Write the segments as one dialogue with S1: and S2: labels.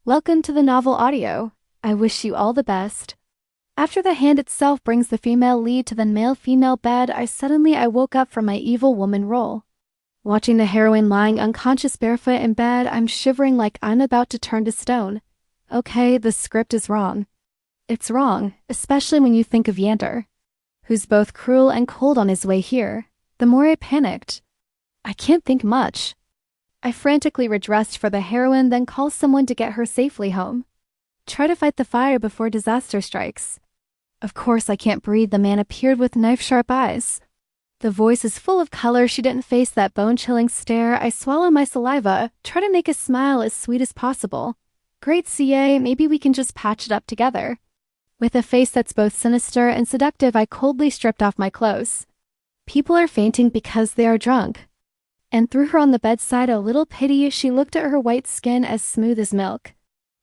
S1: Welcome to the novel audio. I wish you all the best. After the hand itself brings the female lead to the male-female bed, I woke up from my evil woman role. Watching the heroine lying unconscious barefoot in bed, I'm shivering like I'm about to turn to stone. Okay, the script is wrong. It's wrong, especially when you think of Yander, who's both cruel and cold on his way here. The more I panicked. I can't think much. I frantically redressed for the heroine, then call someone to get her safely home. Try to fight the fire before disaster strikes. Of course I can't breathe. The man appeared with knife-sharp eyes. The voice is full of color. She didn't face that bone-chilling stare. I swallow my saliva, try to make a smile as sweet as possible. Great CA, maybe we can just patch it up together. With a face that's both sinister and seductive, I coldly stripped off my clothes. People are fainting because they are drunk. And threw her on the bedside a little pity. She looked at her white skin as smooth as milk.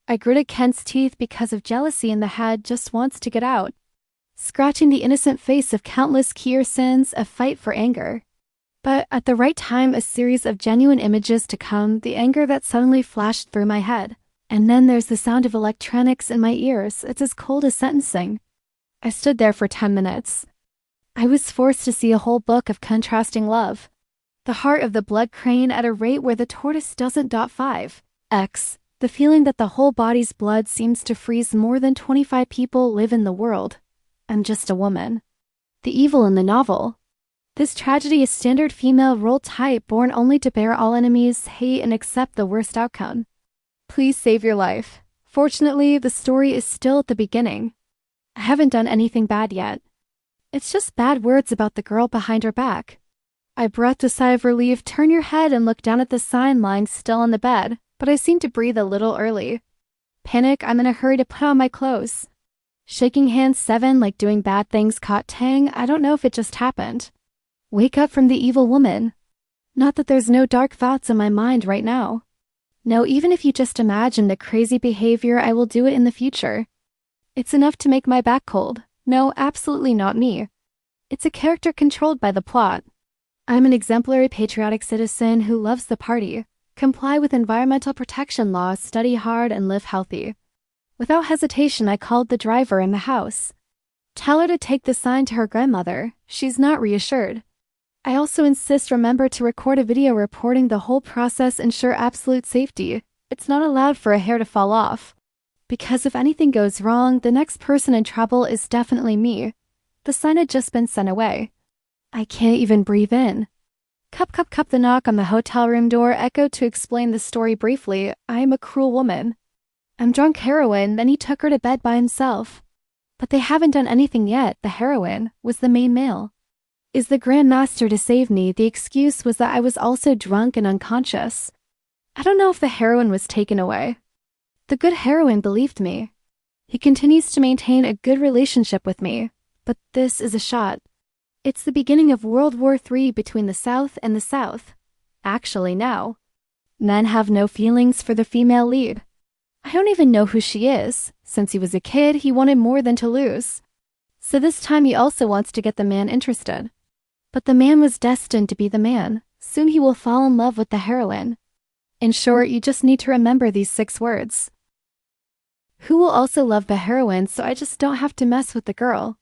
S1: I gritted Kent's teeth because of jealousy in the head, just wants to get out. Scratching the innocent face of countless Kier sins, a fight for anger. But at the right time, a series of genuine images to come, the anger that suddenly flashed through my head. And then there's the sound of electronics in my ears. It's as cold as sentencing. I stood there for 10 minutes. I was forced to see a whole book of contrasting love. The heart of the blood crane at a rate where the tortoise doesn't. 5x. The feeling that the whole body's blood seems to freeze. More than 25 people live in the world. I'm just a woman. The evil in the novel. This tragedy is standard female role type, born only to bear all enemies, hate, and accept the worst outcome. Please save your life. Fortunately, the story is still at the beginning. I haven't done anything bad yet. It's just bad words about the girl behind her back. I breathed a sigh of relief. Turn your head and look down at the sign lying still on the bed, but I seem to breathe a little early. Panic, I'm in a hurry to put on my clothes. Shaking hands 7 like doing bad things caught tang. I don't know if it just happened. Wake up from the evil woman. Not that there's no dark thoughts in my mind right now. No, even if you just imagine the crazy behavior, I will do it in the future. It's enough to make my back cold. No, absolutely not me. It's a character controlled by the plot. I'm an exemplary patriotic citizen who loves the party, comply with environmental protection laws, study hard, and live healthy. Without hesitation, I called the driver in the house. Tell her to take the sign to her grandmother. She's not reassured. I also insist remember to record a video reporting the whole process, ensure absolute safety. It's not allowed for a hair to fall off. Because if anything goes wrong, the next person in trouble is definitely me. The sign had just been sent away. I can't even breathe in. Cup. The knock on the hotel room door echoed. To explain the story briefly, I am a cruel woman. I'm drunk heroine, then he took her to bed by himself. But they haven't done anything yet. The heroine was the main male. Is the Grand Master to save me? The excuse was that I was also drunk and unconscious. I don't know if the heroine was taken away. The good heroine believed me. He continues to maintain a good relationship with me. But this is a shot. It's the beginning of World War III between the South and the South. Actually, now. Men have no feelings for the female lead. I don't even know who she is. Since he was a kid, he wanted more than to lose. So this time he also wants to get the man interested. But the man was destined to be the man. Soon he will fall in love with the heroine. In short, you just need to remember these 6 words. Who will also love the heroine, so I just don't have to mess with the girl.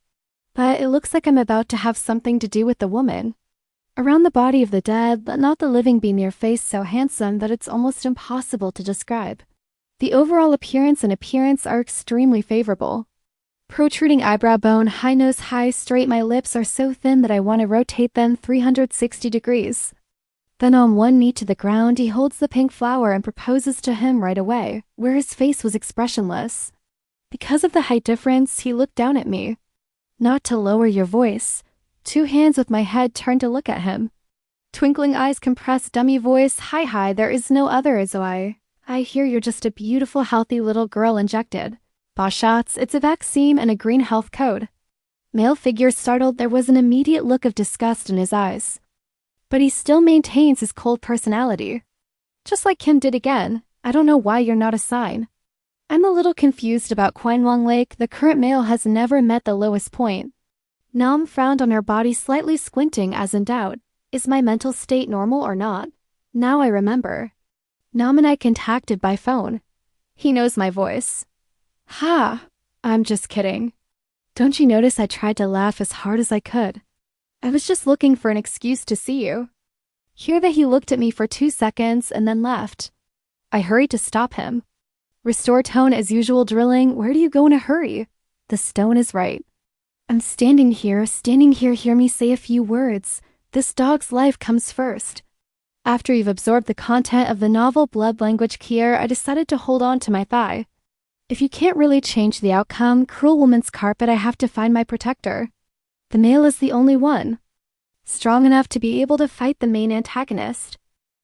S1: But it looks like I'm about to have something to do with the woman. Around the body of the dead, let not the living be near face so handsome that it's almost impossible to describe. The overall appearance and appearance are extremely favorable. Protruding eyebrow bone, high nose, high, straight. My lips are so thin that I want to rotate them 360 degrees. Then on one knee to the ground, he holds the pink flower and proposes to him right away, where his face was expressionless. Because of the height difference, he looked down at me. Not to lower your voice. 2 hands with my head turned to look at him. Twinkling eyes, compressed dummy voice. Hi, there is no other as I hear you're just a beautiful, healthy little girl injected. Boss shots, it's a vaccine and a green health code. Male figure startled. There was an immediate look of disgust in his eyes. But he still maintains his cold personality. Just like Kim did again. I don't know why you're not a sign. I'm a little confused about Quinwang Lake. The current male has never met the lowest point. Nam frowned on her body, slightly squinting as in doubt. Is my mental state normal or not? Now I remember. Nam and I contacted by phone. He knows my voice. Ha! I'm just kidding. Don't you notice I tried to laugh as hard as I could? I was just looking for an excuse to see you. Hear that he looked at me for 2 seconds and then left. I hurried to stop him. Restore tone as usual drilling. Where do you go in a hurry? The stone is right. I'm standing here, hear me say a few words. This dog's life comes first. After you've absorbed the content of the novel Blood Language Kier, I decided to hold on to my thigh. If you can't really change the outcome, cruel woman's carpet, I have to find my protector. The male is the only one. Strong enough to be able to fight the main antagonist.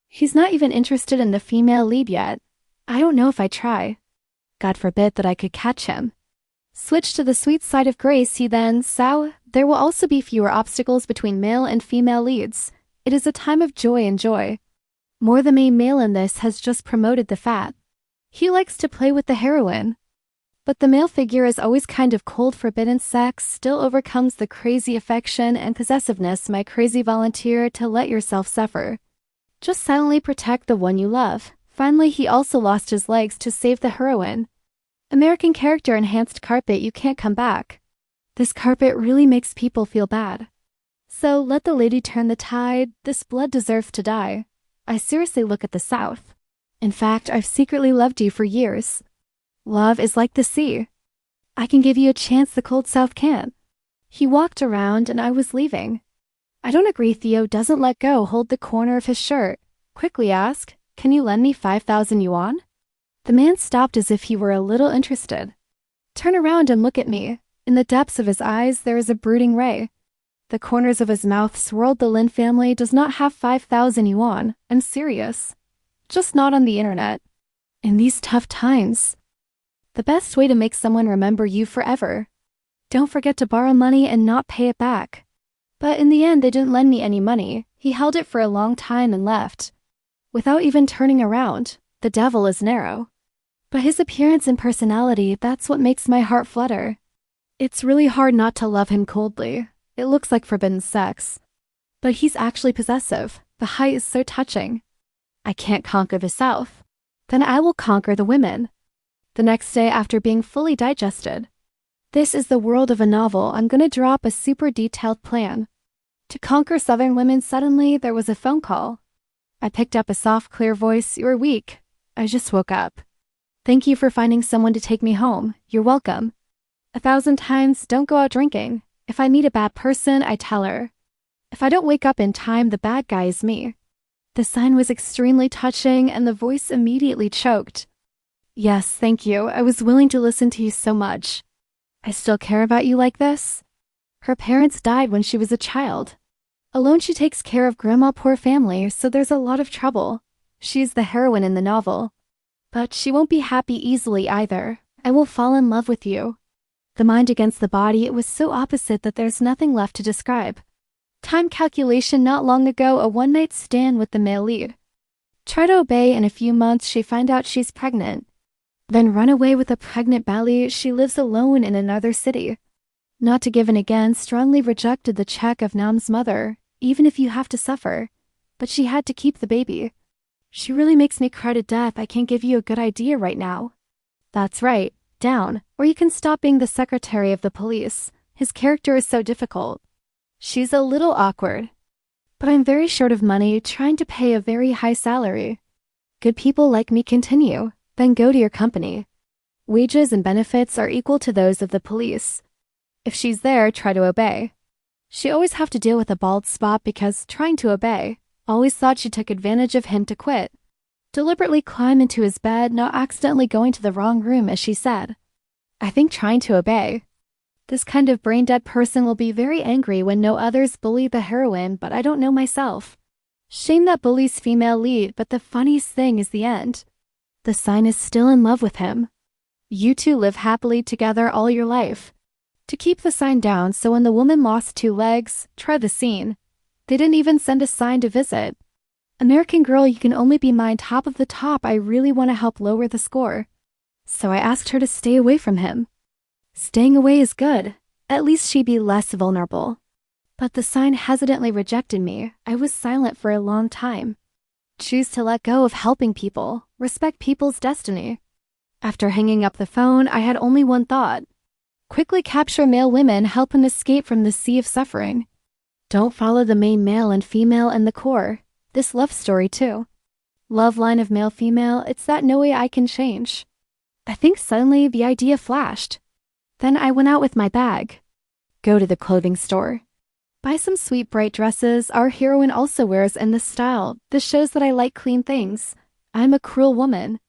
S1: He's not even interested in the female lead yet. I don't know if I try. God forbid that I could catch him. Switch to the sweet side of grace, he then, there will also be fewer obstacles between male and female leads. It is a time of joy and joy. More the main male in this has just promoted the fat. He likes to play with the heroine. But the male figure is always kind of cold, forbidden sex, still overcomes the crazy affection and possessiveness, my crazy volunteer to let yourself suffer. Just silently protect the one you love. Finally, he also lost his legs to save the heroine. American character enhanced carpet, you can't come back. This carpet really makes people feel bad. So let the lady turn the tide, this blood deserves to die. I seriously look at the South. In fact, I've secretly loved you for years. Love is like the sea. I can give you a chance the cold South can't. He walked around and I was leaving. I don't agree. Theo doesn't let go, hold the corner of his shirt. Quickly ask, can you lend me 5,000 yuan? The man stopped as if he were a little interested. Turn around and look at me. In the depths of his eyes there is a brooding ray. The corners of his mouth swirled. The Lin family does not have 5,000 yuan. I'm serious. Just not on the internet. In these tough times. The best way to make someone remember you forever. Don't forget to borrow money and not pay it back. But in the end they didn't lend me any money. He held it for a long time and left. Without even turning around. The devil is narrow. But his appearance and personality, that's what makes my heart flutter. It's really hard not to love him coldly. It looks like forbidden sex. But he's actually possessive. The height is so touching. I can't conquer the South. Then I will conquer the women. The next day after being fully digested. This is the world of a novel. I'm gonna draw up a super detailed plan. To conquer Southern women, suddenly there was a phone call. I picked up a soft, clear voice. You're weak. I just woke up. Thank you for finding someone to take me home. You're welcome. 1,000 times, don't go out drinking. If I meet a bad person, I tell her. If I don't wake up in time, the bad guy is me. The sign was extremely touching and the voice immediately choked. Yes, thank you. I was willing to listen to you so much. I still care about you like this? Her parents died when she was a child. Alone she takes care of grandma, poor family, so there's a lot of trouble. She's the heroine in the novel. But she won't be happy easily either. I will fall in love with you. The mind against the body, it was so opposite that there's nothing left to describe. Time calculation, not long ago, a one-night stand with the male lead. Try to obey, in a few months she find out she's pregnant. Then run away with a pregnant belly. She lives alone in another city. Not to give in again, strongly rejected the check of Nam's mother, even if you have to suffer. But she had to keep the baby. She really makes me cry to death. I can't give you a good idea right now. That's right, down. Or you can stop being the secretary of the police. His character is so difficult. She's a little awkward. But I'm very short of money, trying to pay a very high salary. Good people like me continue. Then go to your company. Wages and benefits are equal to those of the police. If she's there, try to obey. She always have to deal with a bald spot because trying to obey, always thought she took advantage of him to quit. Deliberately climb into his bed, not accidentally going to the wrong room as she said. I think trying to obey. This kind of brain-dead person will be very angry when no others bully the heroine, but I don't know myself. Shame that bullies female lead, but the funniest thing is the end. The sign is still in love with him. You two live happily together all your life. To keep the sign down, so when the woman lost 2 legs, try the scene. They didn't even send a sign to visit. American girl, you can only be mine top of the top. I really want to help lower the score. So I asked her to stay away from him. Staying away is good. At least she'd be less vulnerable. But the sign hesitantly rejected me. I was silent for a long time. Choose to let go of helping people. Respect people's destiny. After hanging up the phone, I had only one thought. Quickly capture male women, help him escape from the sea of suffering. Don't follow the main male and female in the core. This love story too. Love line of male-female, it's that no way I can change. I think suddenly the idea flashed. Then I went out with my bag. Go to the clothing store. Buy some sweet bright dresses our heroine also wears in this style. This shows that I like clean things. I'm a cruel woman.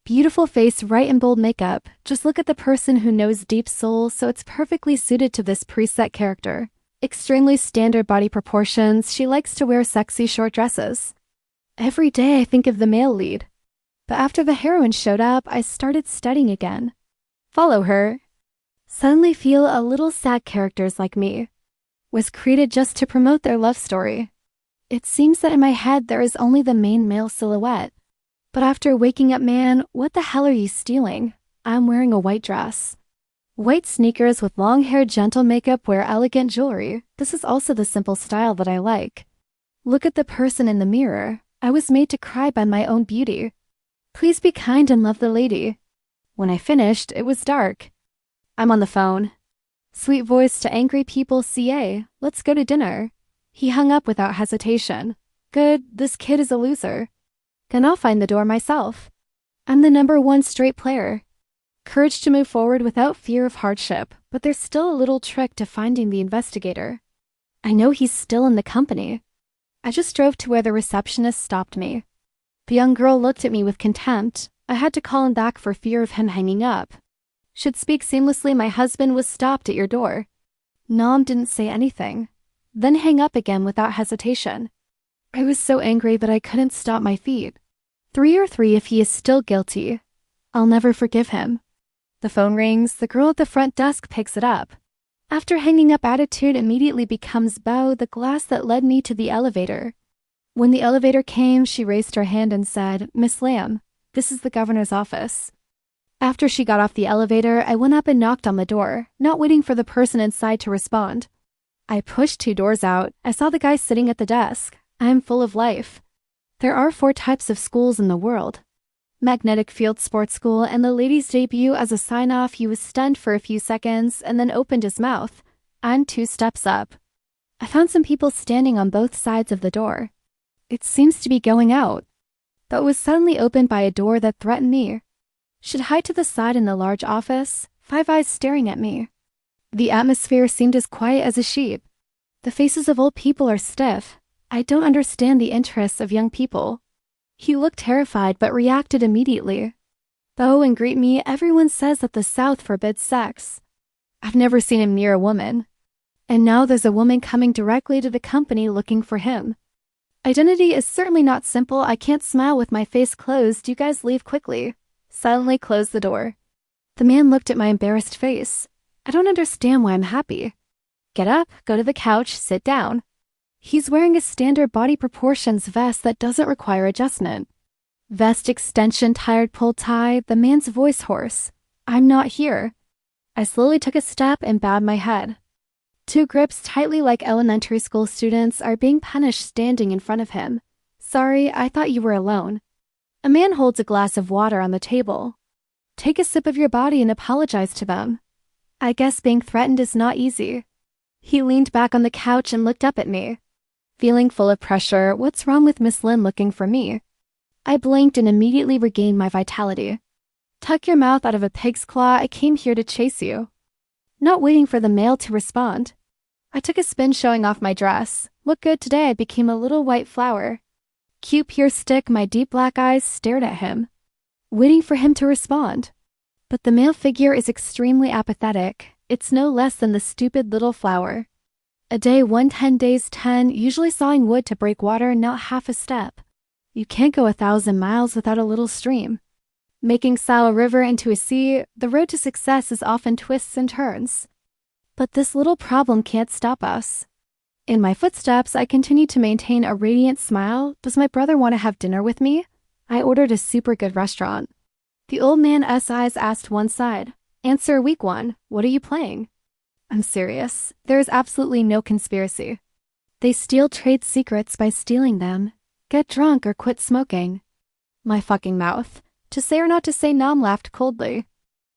S1: Beautiful face, right and bold makeup. Just look at the person who knows deep soul, so it's perfectly suited to this preset character. Extremely standard body proportions, she likes to wear sexy short dresses. Every day I think of the male lead. But after the heroine showed up, I started studying again. Follow her. Suddenly feel a little sad characters like me. Was created just to promote their love story. It seems that in my head there is only the main male silhouette. But after waking up, man, what the hell are you stealing? I'm wearing a white dress. White sneakers with long hair, gentle makeup, wear elegant jewelry. This is also the simple style that I like. Look at the person in the mirror. I was made to cry by my own beauty. Please be kind and love the lady. When I finished, it was dark. I'm on the phone. Sweet voice to angry people, CA, let's go to dinner. He hung up without hesitation. Good, this kid is a loser. Then I'll find the door myself. I'm the #1 straight player. Courage to move forward without fear of hardship, but there's still a little trick to finding the investigator. I know he's still in the company. I just drove to where the receptionist stopped me. The young girl looked at me with contempt. I had to call him back for fear of him hanging up. Should speak seamlessly, my husband was stopped at your door. Nom didn't say anything. Then hang up again without hesitation. I was so angry that I couldn't stop my feet. 3 or 3 if he is still guilty. I'll never forgive him. The phone rings, the girl at the front desk picks it up. After hanging up, attitude immediately becomes bow, the glass that led me to the elevator. When the elevator came, she raised her hand and said, Miss Lamb, this is the governor's office. After she got off the elevator, I went up and knocked on the door, not waiting for the person inside to respond. I pushed 2 doors out. I saw the guy sitting at the desk. I'm full of life. There are 4 types of schools in the world. Magnetic Field Sports School, and the lady's debut as a sign-off, he was stunned for a few seconds and then opened his mouth. I'm 2 steps up. I found some people standing on both sides of the door. It seems to be going out, but was suddenly opened by a door that threatened me. Should hide to the side in the large office, 5 eyes staring at me. The atmosphere seemed as quiet as a sheep. The faces of old people are stiff. I don't understand the interests of young people. He looked terrified but reacted immediately. Bow and greet me, everyone says that the South forbids sex. I've never seen him near a woman. And now there's a woman coming directly to the company looking for him. Identity is certainly not simple. I can't smile with my face closed. You guys leave quickly. Suddenly closed the door. The man looked at my embarrassed face. I don't understand why I'm happy. Get up, go to the couch, sit down. He's wearing a standard body proportions vest that doesn't require adjustment. Vest extension, tired pull tie, the man's voice hoarse. I'm not here. I slowly took a step and bowed my head. 2 grips tightly like elementary school students are being punished standing in front of him. Sorry, I thought you were alone. A man holds a glass of water on the table. Take a sip of your body and apologize to them. I guess being threatened is not easy. He leaned back on the couch and looked up at me. Feeling full of pressure, what's wrong with Miss Lynn looking for me? I blinked and immediately regained my vitality. Tuck your mouth out of a pig's claw, I came here to chase you. Not waiting for the male to respond. I took a spin showing off my dress. Look good today, I became a little white flower. Cute pure stick, my deep black eyes stared at him, waiting for him to respond. But the male figure is extremely apathetic. It's no less than the stupid little flower. A day 1, 10 days 10, usually sawing wood to break water, not half a step. You can't go 1,000 miles without a little stream. Making sow a river into a sea, the road to success is often twists and turns. But this little problem can't stop us. In my footsteps, I continue to maintain a radiant smile. Does my brother want to have dinner with me? I ordered a super good restaurant. The old man's eyes asked one side. Answer week 1. What are you playing? I'm serious. There is absolutely no conspiracy. They steal trade secrets by stealing them. Get drunk or quit smoking. My fucking mouth. To say or not to say, Nam laughed coldly.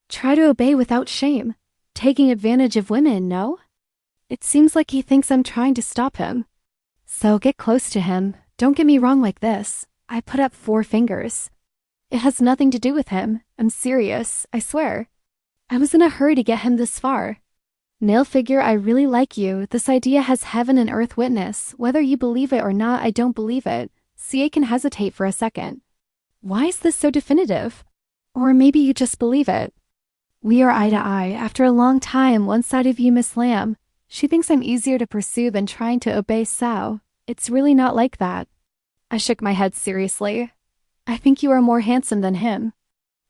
S1: Try to obey without shame. Taking advantage of women, no? It seems like he thinks I'm trying to stop him. So get close to him. Don't get me wrong like this. I put up 4 fingers. It has nothing to do with him. I'm serious, I swear. I was in a hurry to get him this far. Male figure, I really like you. This idea has heaven and earth witness. Whether you believe it or not, I don't believe it. CA can hesitate for a second. Why is this so definitive? Or maybe you just believe it. We are eye to eye. After a long time, one side of you, Miss Lamb. She thinks I'm easier to pursue than trying to obey Sao. It's really not like that. I shook my head seriously. I think you are more handsome than him.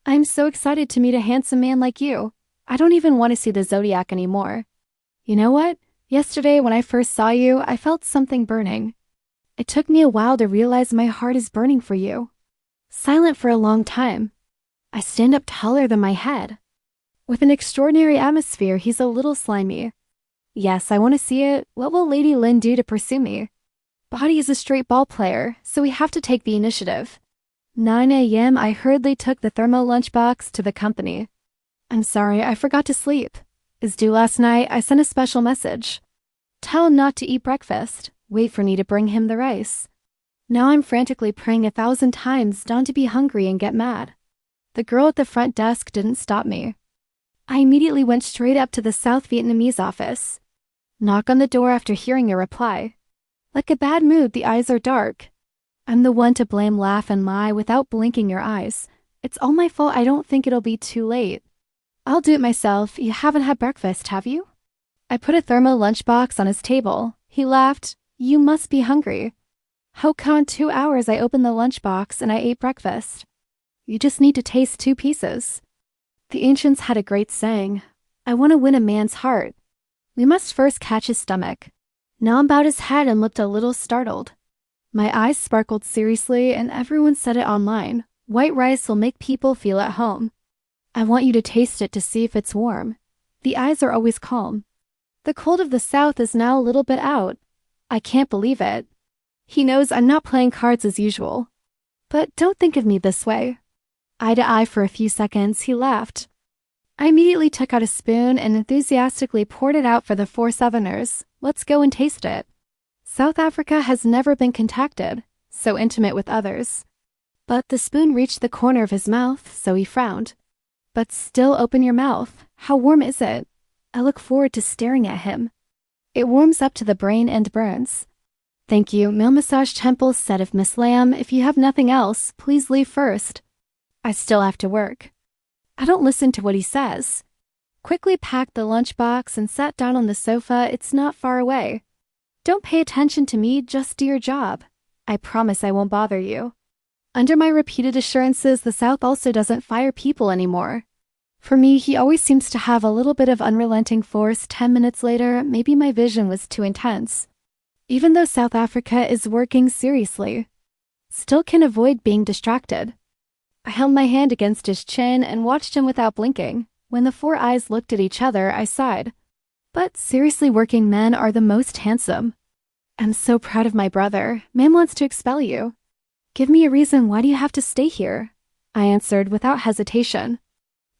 S1: I'm so excited to meet a handsome man like you. I don't even want to see the zodiac anymore. You know what? Yesterday when I first saw you, I felt something burning. It took me a while to realize my heart is burning for you. Silent for a long time. I stand up taller than my head. With an extraordinary atmosphere, he's a little slimy. Yes, I want to see it. What will Lady Lin do to pursue me? Body is a straight ball player, so we have to take the initiative. 9 a.m. I hurriedly took the thermo lunchbox to the company. I'm sorry, I forgot to sleep. Is due last night, I sent a special message. Tell him not to eat breakfast. Wait for me to bring him the rice. Now I'm frantically praying 1,000 times not to be hungry and get mad. The girl at the front desk didn't stop me. I immediately went straight up to the South Vietnamese office. Knock on the door after hearing a reply. Like a bad mood, the eyes are dark. I'm the one to blame, laugh and lie without blinking your eyes. It's all my fault. I don't think it'll be too late. I'll do it myself. You haven't had breakfast, have you? I put a thermo lunchbox on his table. He laughed. You must be hungry. How come in 2 hours I opened the lunchbox and I ate breakfast? You just need to taste 2 pieces. The ancients had a great saying. I want to win a man's heart. We must first catch his stomach. Nam bowed his head and looked a little startled. My eyes sparkled seriously and everyone said it online. White rice will make people feel at home. I want you to taste it to see if it's warm. The eyes are always calm. The cold of the South is now a little bit out. I can't believe it. He knows I'm not playing cards as usual. But don't think of me this way. Eye to eye for a few seconds, he laughed. I immediately took out a spoon and enthusiastically poured it out for the 4 Southerners. Let's go and taste it. South Africa has never been contacted, so intimate with others. But the spoon reached the corner of his mouth, so he frowned. But still open your mouth. How warm is it? I look forward to staring at him. It warms up to the brain and burns. Thank you. Male Massage Temple said if Miss Lamb, if you have nothing else, please leave first. I still have to work. I don't listen to what he says. Quickly packed the lunchbox and sat down on the sofa. It's not far away. Don't pay attention to me, just do your job. I promise I won't bother you. Under my repeated assurances, the South also doesn't fire people anymore. For me, he always seems to have a little bit of unrelenting force. 10 minutes later, maybe my vision was too intense. Even though South Africa is working seriously, still can avoid being distracted. I held my hand against his chin and watched him without blinking. When the 4 eyes looked at each other, I sighed. But seriously, working men are the most handsome. I'm so proud of my brother. Man wants to expel you. Give me a reason. Why do you have to stay here? I answered without hesitation.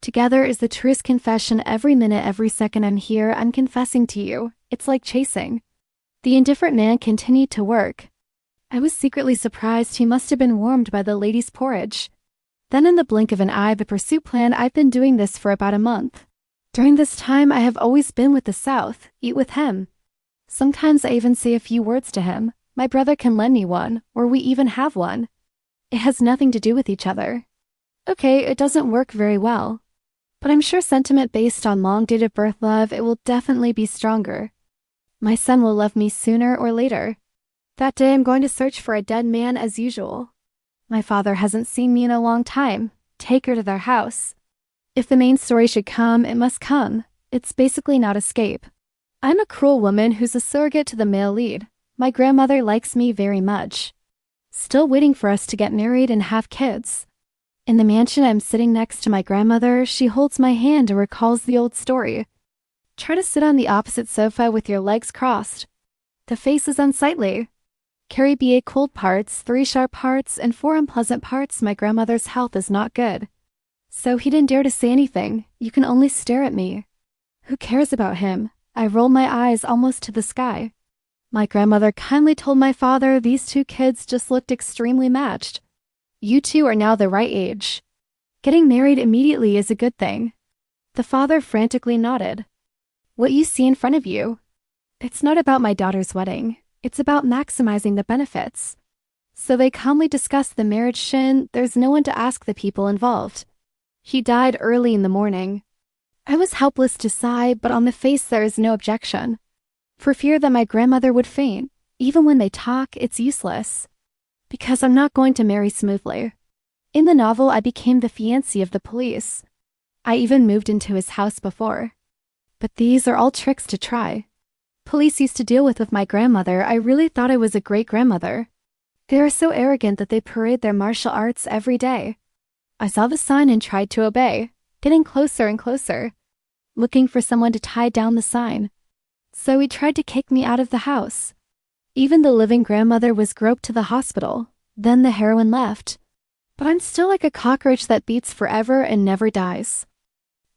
S1: Together is the truest confession. Every minute, every second I'm here, I'm confessing to you. It's like chasing. The indifferent man continued to work. I was secretly surprised. He must have been warmed by the lady's porridge. Then in the blink of an eye, the pursuit plan. I've been doing this for about a month. During this time, I have always been with the South, eat with him. Sometimes I even say a few words to him. My brother can lend me one, or we even have one. It has nothing to do with each other. Okay, it doesn't work very well. But I'm sure sentiment based on long date of birth love, it will definitely be stronger. My son will love me sooner or later. That day I'm going to search for a dead man as usual. My father hasn't seen me in a long time. Take her to their house. If the main story should come, it must come. It's basically not escape. I'm a cruel woman who's a surrogate to the male lead. My grandmother likes me very much. Still waiting for us to get married and have kids. In the mansion, I'm sitting next to my grandmother. She holds my hand and recalls the old story. Try to sit on the opposite sofa with your legs crossed. The face is unsightly. Carry BA cold parts, 3 sharp parts, and 4 unpleasant parts. My grandmother's health is not good. So he didn't dare to say anything. You can only stare at me. Who cares about him? I rolled my eyes almost to the sky. My grandmother kindly told my father these 2 kids just looked extremely matched. You 2 are now the right age. Getting married immediately is a good thing. The father frantically nodded. What you see in front of you. It's not about my daughter's wedding. It's about maximizing the benefits. So they calmly discussed the marriage shin. There's no one to ask the people involved. He died early in the morning. I was helpless to sigh, but on the face there is no objection. For fear that my grandmother would faint. Even when they talk, it's useless. Because I'm not going to marry smoothly. In the novel, I became the fiancée of the police. I even moved into his house before. But these are all tricks to try. Police used to deal with my grandmother. I really thought I was a great grandmother. They are so arrogant that they parade their martial arts every day. I saw the sign and tried to obey, getting closer and closer, looking for someone to tie down the sign. So he tried to kick me out of the house. Even the living grandmother was groped to the hospital. Then the heroine left. But I'm still like a cockroach that beats forever and never dies.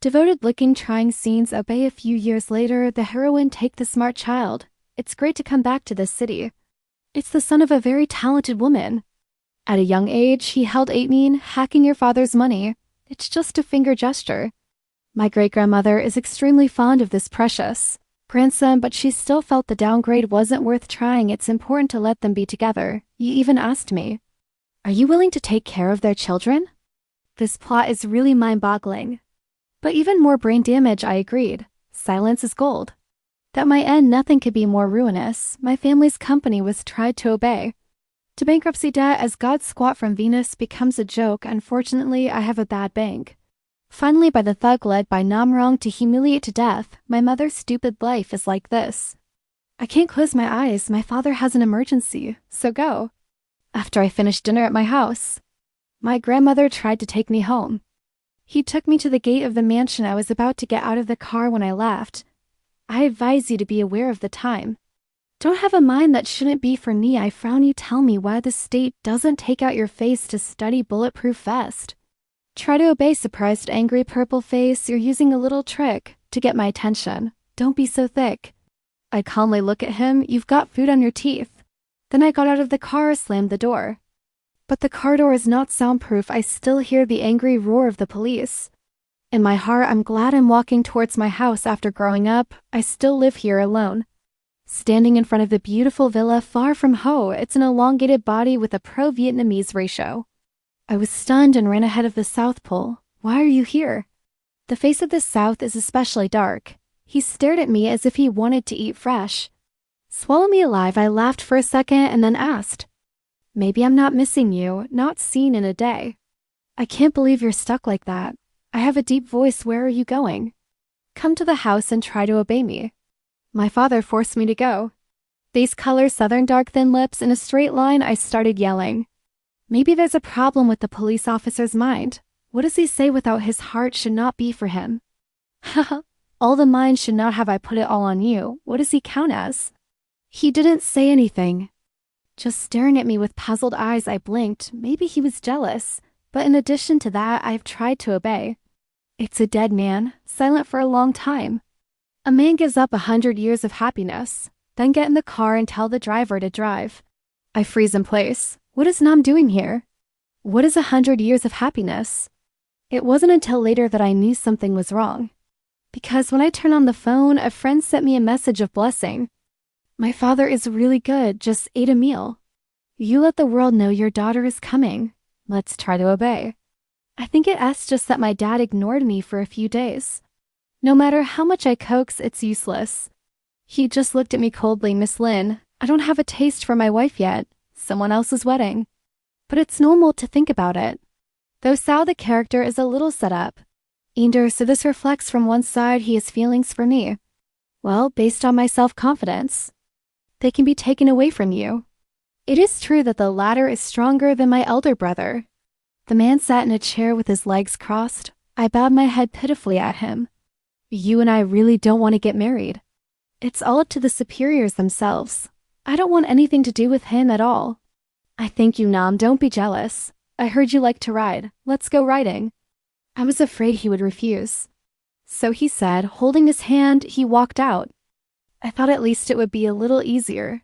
S1: Devoted-looking trying scenes obey. A few years later, the heroine take the smart child. It's great to come back to this city. It's the son of a very talented woman. At a young age, he held 18, hacking your father's money. It's just a finger gesture. My great-grandmother is extremely fond of this precious grandson, but she still felt the downgrade wasn't worth trying. It's important to let them be together. You even asked me, are you willing to take care of their children? This plot is really mind-boggling. But even more brain damage, I agreed. Silence is gold. At my end, nothing could be more ruinous. My family's company was tried to obey. To bankruptcy debt as God squat from Venus becomes a joke. Unfortunately, I have a bad bank. Finally, by the thug led by Namrong to humiliate to death, my mother's stupid life is like this. I can't close my eyes. My father has an emergency, so go. After I finished dinner at my house, my grandmother tried to take me home. He took me to the gate of the mansion. I was about to get out of the car when I left. I advise you to be aware of the time. Don't have a mind that shouldn't be for me. I frown. You tell me why the state doesn't take out your face to study bulletproof vest. Try to obey. Surprised, angry, purple face. You're using a little trick to get my attention. Don't be so thick. I calmly look at him. You've got food on your teeth. Then I got out of the car, slammed the door. But the car door is not soundproof. I still hear the angry roar of the police. In my heart, I'm glad I'm walking towards my house after growing up. I still live here alone. Standing in front of the beautiful villa far from Ho, it's an elongated body with a pro-Vietnamese ratio. I was stunned and ran ahead of the South Pole. Why are you here? The face of the South is especially dark. He stared at me as if he wanted to eat fresh. Swallow me alive. I laughed for a second and then asked, maybe I'm not missing you, not seen in a day. I can't believe you're stuck like that. I have a deep voice. Where are you going? Come to the house and try to obey me. My father forced me to go. These colors, southern dark thin lips in a straight line. I started yelling. Maybe there's a problem with the police officer's mind. What does he say without his heart should not be for him? Haha, all the mind should not have. I put it all on you. What does he count as? He didn't say anything. Just staring at me with puzzled eyes. I blinked. Maybe he was jealous. But in addition to that, I've tried to obey. It's a dead man, silent for a long time. A man gives up 100 years of happiness, then get in the car and tell the driver to drive. I freeze in place. What is Nam doing here? What is 100 years of happiness? It wasn't until later that I knew something was wrong. Because when I turned on the phone, a friend sent me a message of blessing. My father is really good, just ate a meal. You let the world know your daughter is coming. Let's try to obey. I think it's just that my dad ignored me for a few days. No matter how much I coax, it's useless. He just looked at me coldly. Miss Lin, I don't have a taste for my wife yet. Someone else's wedding. But it's normal to think about it. Though Sao the character is a little set up. Inder, so this reflects from one side he has feelings for me. Well, based on my self-confidence. They can be taken away from you. It is true that the latter is stronger than my elder brother. The man sat in a chair with his legs crossed. I bowed my head pitifully at him. You and I really don't want to get married. It's all up to the superiors themselves. I don't want anything to do with him at all. I thank you, Nam, don't be jealous. I heard you like to ride. Let's go riding. I was afraid he would refuse. So he said, holding his hand, he walked out. I thought at least it would be a little easier,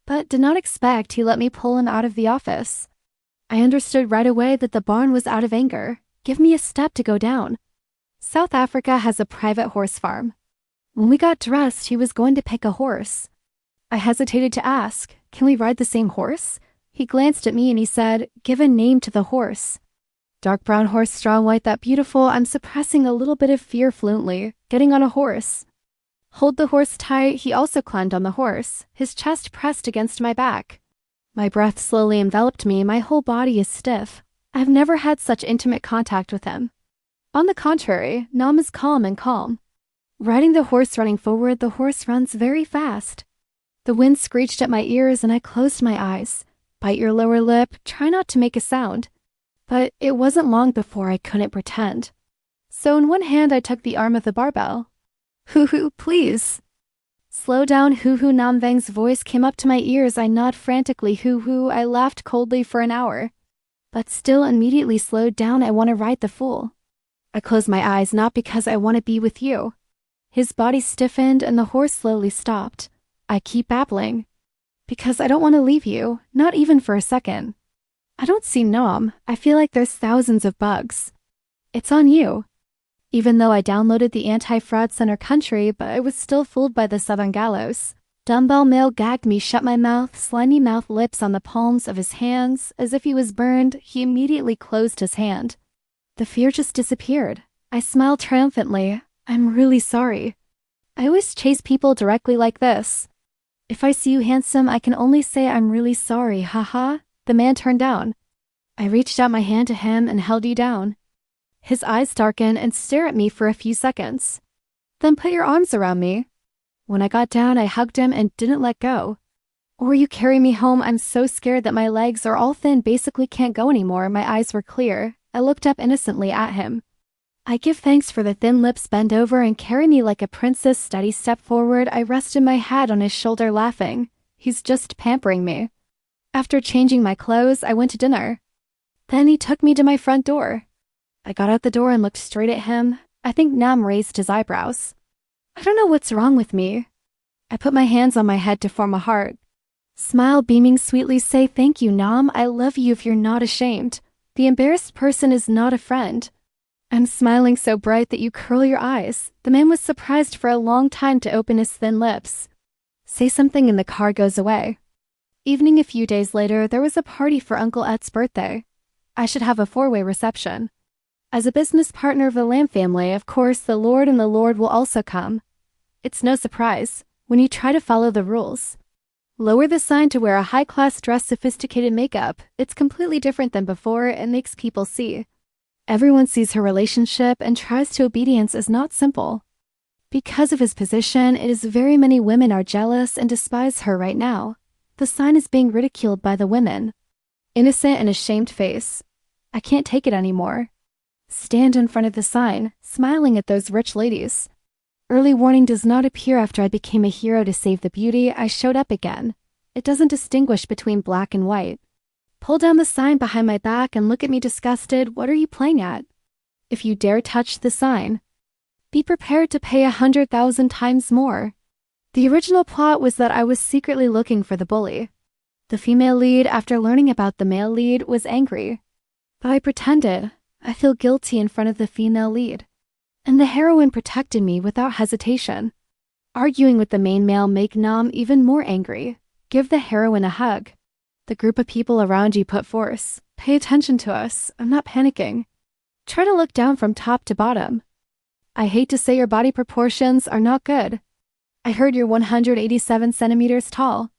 S1: but did not expect he let me pull him out of the office. I understood right away that the barn was out of anger. Give me a step to go down. South Africa has a private horse farm. When we got dressed, he was going to pick a horse. I hesitated to ask, can we ride the same horse? He glanced at me and he said, give a name to the horse. Dark brown horse, straw white, that beautiful. I'm suppressing a little bit of fear fluently, getting on a horse. Hold the horse tight. He also climbed on the horse, his chest pressed against my back. My breath slowly enveloped me. My whole body is stiff. I've never had such intimate contact with him. On the contrary, Nam is calm and calm. Riding the horse, running forward, the horse runs very fast. The wind screeched at my ears and I closed my eyes. Bite your lower lip, try not to make a sound. But it wasn't long before I couldn't pretend. So in one hand I took the arm of the barbell. Hoo-hoo, please. Slow down, hoo-hoo. Nam Vang's voice came up to my ears. I nodded frantically, hoo-hoo. I laughed coldly for an hour. But still immediately slowed down. I want to ride the fool. I closed my eyes, not because I want to be with you. His body stiffened and the horse slowly stopped. I keep babbling. Because I don't want to leave you, not even for a second. I don't see Nam. I feel like there's thousands of bugs. It's on you. Even though I downloaded the anti-fraud center country, but I was still fooled by the Southern gallows. Dumbbell male gagged me shut, my mouth, slimy mouth, lips on the palms of his hands. As if he was burned, he immediately closed his hand. The fear just disappeared. I smiled triumphantly. I'm really sorry. I always chase people directly like this. If I see you handsome, I can only say I'm really sorry, haha. The man turned down. I reached out my hand to him and held you down. His eyes darkened and stared at me for a few seconds. Then put your arms around me. When I got down, I hugged him and didn't let go. Or you carry me home. I'm so scared that my legs are all thin, basically can't go anymore. My eyes were clear. I looked up innocently at him. I give thanks for the thin lips. Bend over and carry me like a princess. Steady step forward. I rested my head on his shoulder, laughing. He's just pampering me. After changing my clothes, I went to dinner. Then he took me to my front door. I got out the door and looked straight at him. I think Nam raised his eyebrows. I don't know what's wrong with me. I put my hands on my head to form a heart. Smile, beaming sweetly, say thank you, Nam. I love you if you're not ashamed. The embarrassed person is not a friend. I'm smiling so bright that you curl your eyes. The man was surprised for a long time to open his thin lips. Say something and the car goes away. Evening, a few days later, there was a party for Uncle Et's birthday. I should have a 4-way reception. As a business partner of the Lamb family, of course, the Lord and the Lord will also come. It's no surprise when you try to follow the rules. Lower the sign to wear a high-class dress, sophisticated makeup. It's completely different than before. It makes people see. Everyone sees her relationship and tries to obedience is not simple. Because of his position, it is very many women are jealous and despise her right now. The sign is being ridiculed by the women. Innocent and ashamed face. I can't take it anymore. Stand in front of the sign, smiling at those rich ladies. Early warning does not appear after I became a hero to save the beauty. I showed up again. It doesn't distinguish between black and white. Pull down the sign behind my back and look at me disgusted. What are you playing at? If you dare touch the sign, be prepared to pay 100,000 times more. The original plot was that I was secretly looking for the bully. The female lead, after learning about the male lead, was angry. But I pretended. I feel guilty in front of the female lead. And the heroine protected me without hesitation. Arguing with the main male make Nam even more angry. Give the heroine a hug. The group of people around you put force. Pay attention to us. I'm not panicking. Try to look down from top to bottom. I hate to say your body proportions are not good. I heard you're 187 centimeters tall.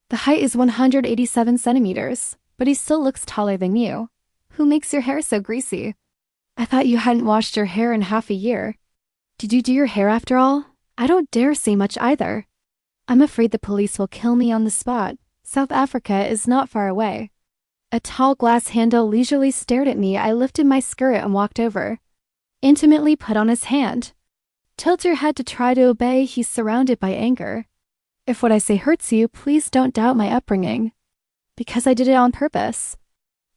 S1: The height is 187 centimeters, but he still looks taller than you. Who makes your hair so greasy? I thought you hadn't washed your hair in half a year. Did you do your hair after all? I don't dare say much either. I'm afraid the police will kill me on the spot. South Africa is not far away. A tall glass handle leisurely stared at me. I lifted my skirt and walked over. Intimately put on his hand. Tilt your head to try to obey. He's surrounded by anger. If what I say hurts you, please don't doubt my upbringing. Because I did it on purpose.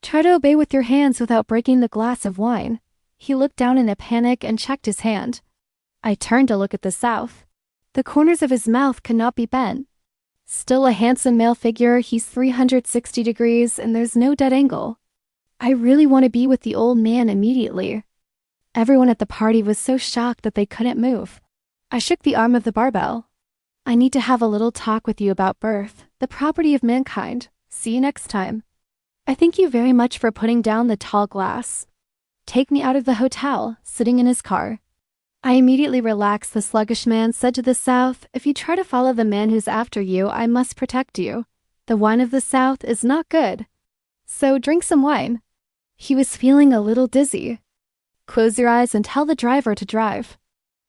S1: Try to obey with your hands without breaking the glass of wine. He looked down in a panic and checked his hand. I turned to look at the south. The corners of his mouth could not be bent. Still a handsome male figure, he's 360 degrees and there's no dead angle. I really want to be with the old man immediately. Everyone at the party was so shocked that they couldn't move. I shook the arm of the barbell. I need to have a little talk with you about birth, the property of mankind. See you next time. I thank you very much for putting down the tall glass. Take me out of the hotel, sitting in his car. I immediately relaxed. The sluggish man said to the south, if you try to follow the man who's after you, I must protect you. The wine of the south is not good. So drink some wine. He was feeling a little dizzy. Close your eyes and tell the driver to drive.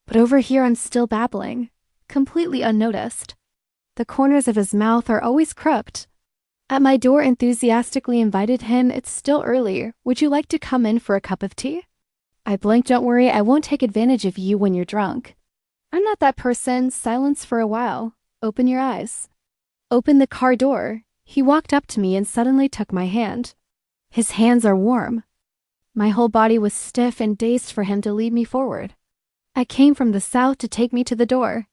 S1: But over here I'm still babbling, completely unnoticed. The corners of his mouth are always crooked. At my door enthusiastically invited him, it's still early. Would you like to come in for a cup of tea? I blinked. Don't worry, I won't take advantage of you when you're drunk. I'm not that person. Silence for a while. Open your eyes. Open the car door. He walked up to me and suddenly took my hand. His hands are warm. My whole body was stiff and dazed for him to lead me forward. I came from the south to take me to the door.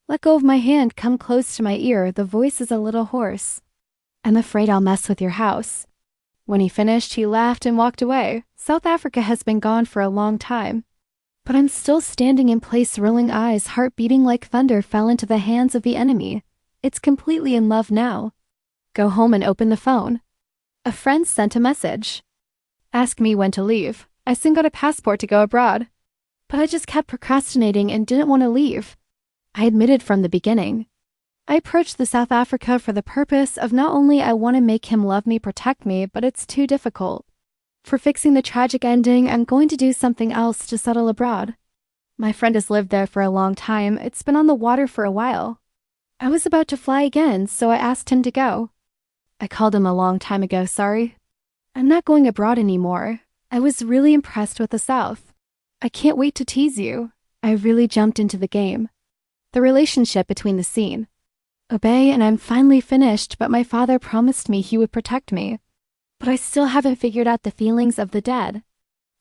S1: Let go of my hand, come close to my ear. The voice is a little hoarse. I'm afraid I'll mess with your house. When he finished, he laughed and walked away. South Africa has been gone for a long time. But I'm still standing in place, rolling eyes, heart beating like thunder, fell into the hands of the enemy. It's completely in love now. Go home and open the phone. A friend sent a message. Ask me when to leave. I soon got a passport to go abroad. But I just kept procrastinating and didn't want to leave. I admitted from the beginning. I approached the South Africa for the purpose of not only I want to make him love me, protect me, but it's too difficult. For fixing the tragic ending, I'm going to do something else to settle abroad. My friend has lived there for a long time. It's been on the water for a while. I was about to fly again, so I asked him to go. I called him a long time ago, sorry. I'm not going abroad anymore. I was really impressed with the South. I can't wait to tease you. I really jumped into the game. The relationship between the scene. Obey and I'm finally finished, but my father promised me he would protect me. But I still haven't figured out the feelings of the dead.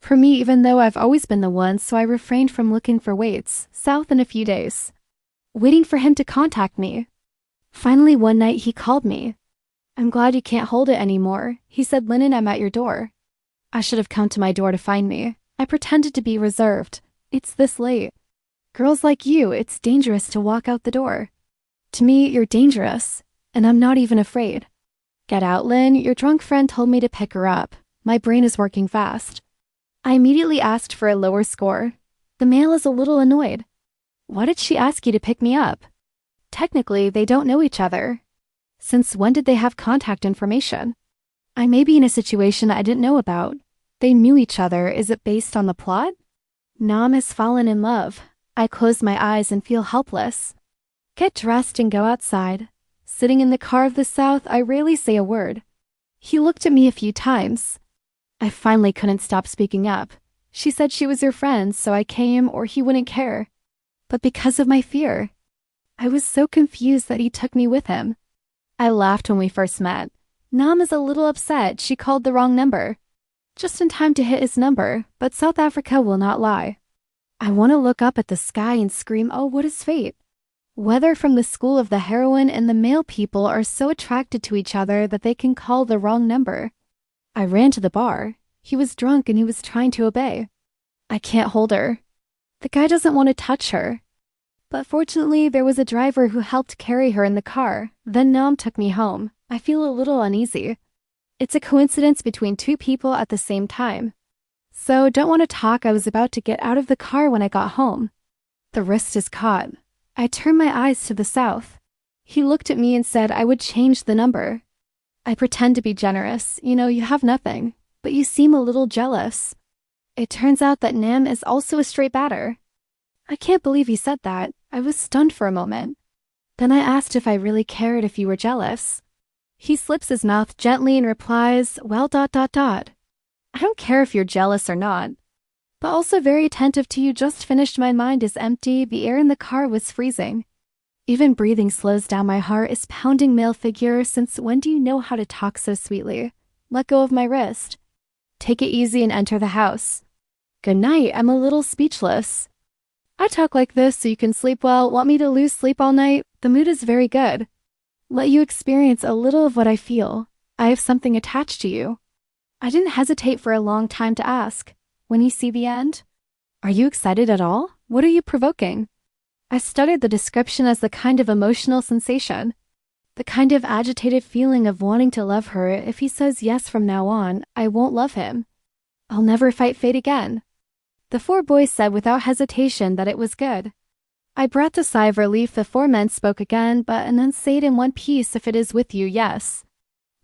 S1: For me, even though I've always been the one, so I refrained from looking for waits, south in a few days. Waiting for him to contact me. Finally one night he called me. I'm glad you can't hold it anymore. He said, Lennon, I'm at your door. I should have come to my door to find me. I pretended to be reserved. It's this late. Girls like you, it's dangerous to walk out the door. To me, you're dangerous, and I'm not even afraid. Get out, Lynn. Your drunk friend told me to pick her up. My brain is working fast. I immediately asked for a lower score. The male is a little annoyed. Why did she ask you to pick me up? Technically, they don't know each other. Since when did they have contact information? I may be in a situation I didn't know about. They knew each other. Is it based on the plot? Nam has fallen in love. I close my eyes and feel helpless. Get dressed and go outside. Sitting in the car of the South, I rarely say a word. He looked at me a few times. I finally couldn't stop speaking up. She said she was your friend, so I came, or he wouldn't care. But because of my fear, I was so confused that he took me with him. I laughed when we first met. Nam is a little upset. She called the wrong number. Just in time to hit his number, but South Africa will not lie. I want to look up at the sky and scream, oh, what is fate? Whether from the school of the heroine and the male people are so attracted to each other that they can call the wrong number. I ran to the bar. He was drunk and he was trying to obey. I can't hold her. The guy doesn't want to touch her. But fortunately, there was a driver who helped carry her in the car. Then Nam took me home. I feel a little uneasy. It's a coincidence between two people at the same time. So don't want to talk. I was about to get out of the car when I got home. The wrist is caught. I turned my eyes to the south. He looked at me and said I would change the number. I pretend to be generous. You know, you have nothing, but you seem a little jealous. It turns out that Nam is also a straight batter. I can't believe he said that. I was stunned for a moment. Then I asked if I really cared if you were jealous. He slips his mouth gently and replies, well, ... I don't care if you're jealous or not. But also very attentive to you. Just finished. My mind is empty. The air in the car was freezing. Even breathing slows down. My heart is pounding. Male figure, since when do you know how to talk so sweetly? Let go of my wrist. Take it easy and enter the house. Good night. I'm a little speechless. I talk like this so you can sleep well. Want me to lose sleep all night? The mood is very good. Let you experience a little of what I feel. I have something attached to you. I didn't hesitate for a long time to ask. When you see the end? Are you excited at all? What are you provoking? I studied the description as the kind of emotional sensation. The kind of agitated feeling of wanting to love her. If he says yes from now on, I won't love him. I'll never fight fate again. The 4 boys said without hesitation that it was good. I breathed a sigh of relief. The 4 men spoke again, but enunciate in one piece. If it is with you, yes.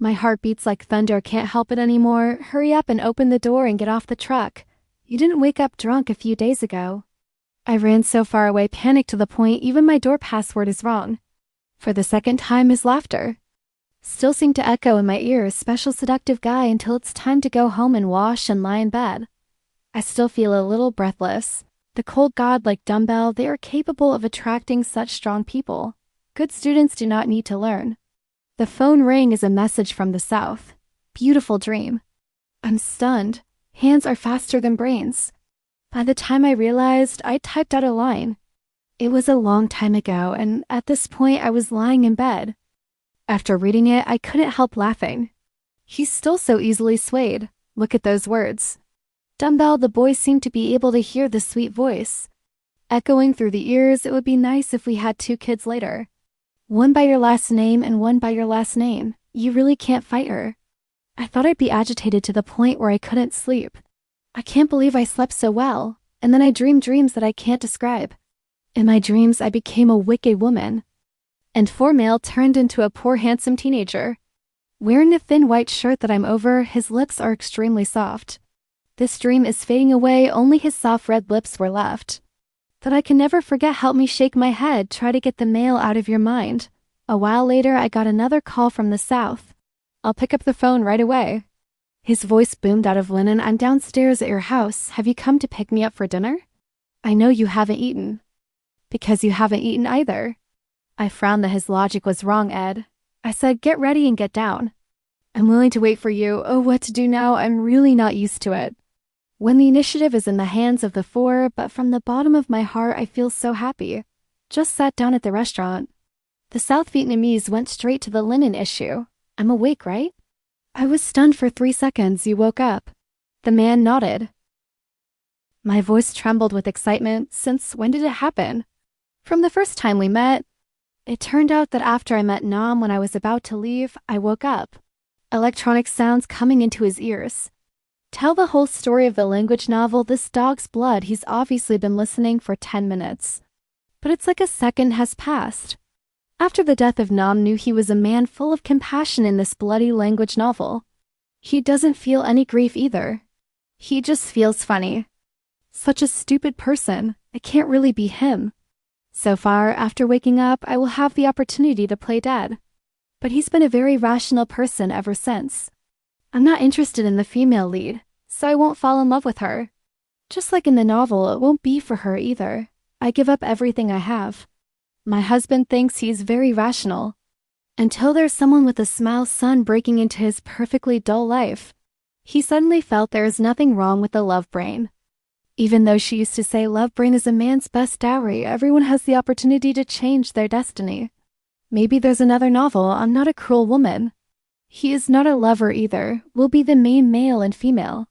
S1: My heart beats like thunder. Can't help it anymore. Hurry up and open the door and get off the truck. You didn't wake up drunk a few days ago. I ran so far away, panicked to the point even my door password is wrong. For the second time, his laughter still seemed to echo in my ears. Special seductive guy until it's time to go home and wash and lie in bed. I still feel a little breathless. The cold god-like dumbbell, they are capable of attracting such strong people. Good students do not need to learn. The phone ring is a message from the south. Beautiful dream. I'm stunned. Hands are faster than brains. By the time I realized, I typed out a line. It was a long time ago, and at this point I was lying in bed. After reading it, I couldn't help laughing. He's still so easily swayed. Look at those words. Dumbbell, the boys seem to be able to hear the sweet voice. Echoing through the ears, it would be nice if we had 2 kids later. One by your last name and one by your last name. You really can't fight her. I thought I'd be agitated to the point where I couldn't sleep. I can't believe I slept so well, and then I dreamed dreams that I can't describe. In my dreams, I became a wicked woman. And 4 male turned into a poor handsome teenager. Wearing a thin white shirt that I'm over, his lips are extremely soft. This dream is fading away, only his soft red lips were left. That I can never forget. Help me shake my head, try to get the male out of your mind. A while later, I got another call from the south. I'll pick up the phone right away. His voice boomed out of linen. I'm downstairs at your house. Have you come to pick me up for dinner? I know you haven't eaten. Because you haven't eaten either. I frowned that his logic was wrong, Ed. I said, get ready and get down. I'm willing to wait for you. Oh, what to do now? I'm really not used to it. When the initiative is in the hands of the 4, but from the bottom of my heart I feel so happy. Just sat down at the restaurant. The South Vietnamese went straight to the linen issue. I'm awake, right? I was stunned for 3 seconds. You woke up. The man nodded. My voice trembled with excitement. Since when did it happen? From the first time we met. It turned out that after I met Nam, when I was about to leave, I woke up. Electronic sounds coming into his ears. Tell the whole story of the language novel, This Dog's Blood. He's obviously been listening for 10 minutes. But it's like a second has passed. After the death of Nam, knew he was a man full of compassion in this bloody language novel. He doesn't feel any grief either. He just feels funny. Such a stupid person. It can't really be him. So far, after waking up, I will have the opportunity to play dead. But he's been a very rational person ever since. I'm not interested in the female lead, so I won't fall in love with her. Just like in the novel, it won't be for her either. I give up everything I have. My husband thinks he's very rational. Until there's someone with a smile sun breaking into his perfectly dull life. He suddenly felt there is nothing wrong with the love brain. Even though she used to say love brain is a man's best dowry, everyone has the opportunity to change their destiny. Maybe there's another novel, I'm Not a Cruel Woman. He is not a lover either, will be the main male and female.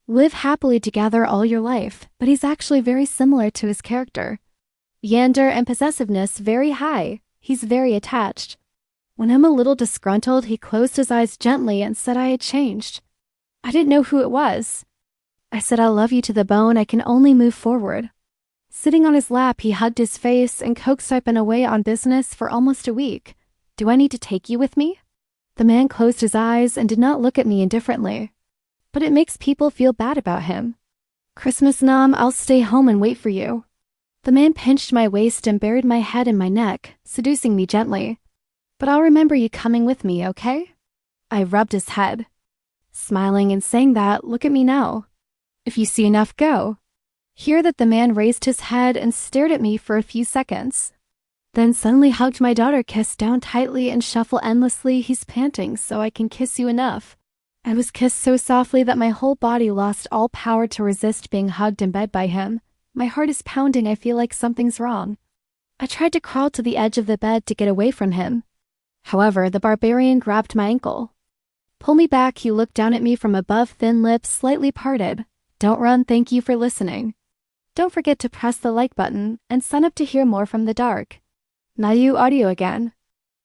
S1: Live happily together all your life, but he's actually very similar to his character. Yander and possessiveness very high, he's very attached. When I'm a little disgruntled, he closed his eyes gently and said I had changed. I didn't know who it was. I said I love you to the bone, I can only move forward. Sitting on his lap, he hugged his face and coaxed I've been away on business for almost a week. Do I need to take you with me? The man closed his eyes and did not look at me indifferently. But it makes people feel bad about him. Christmas, Nam, I'll stay home and wait for you. The man pinched my waist and buried my head in my neck, seducing me gently. But I'll remember you coming with me, okay? I rubbed his head. Smiling and saying that, look at me now. If you see enough, go. Hear that the man raised his head and stared at me for a few seconds. Then suddenly hugged my daughter, kissed down tightly and shuffle endlessly. He's panting, so I can kiss you enough. I was kissed so softly that my whole body lost all power to resist being hugged in bed by him. My heart is pounding. I feel like something's wrong. I tried to crawl to the edge of the bed to get away from him. However, the barbarian grabbed my ankle. Pull me back, he looked down at me from above, thin lips slightly parted. Don't run, thank you for listening. Don't forget to press the like button and sign up to hear more from the dark. Mieu audio again.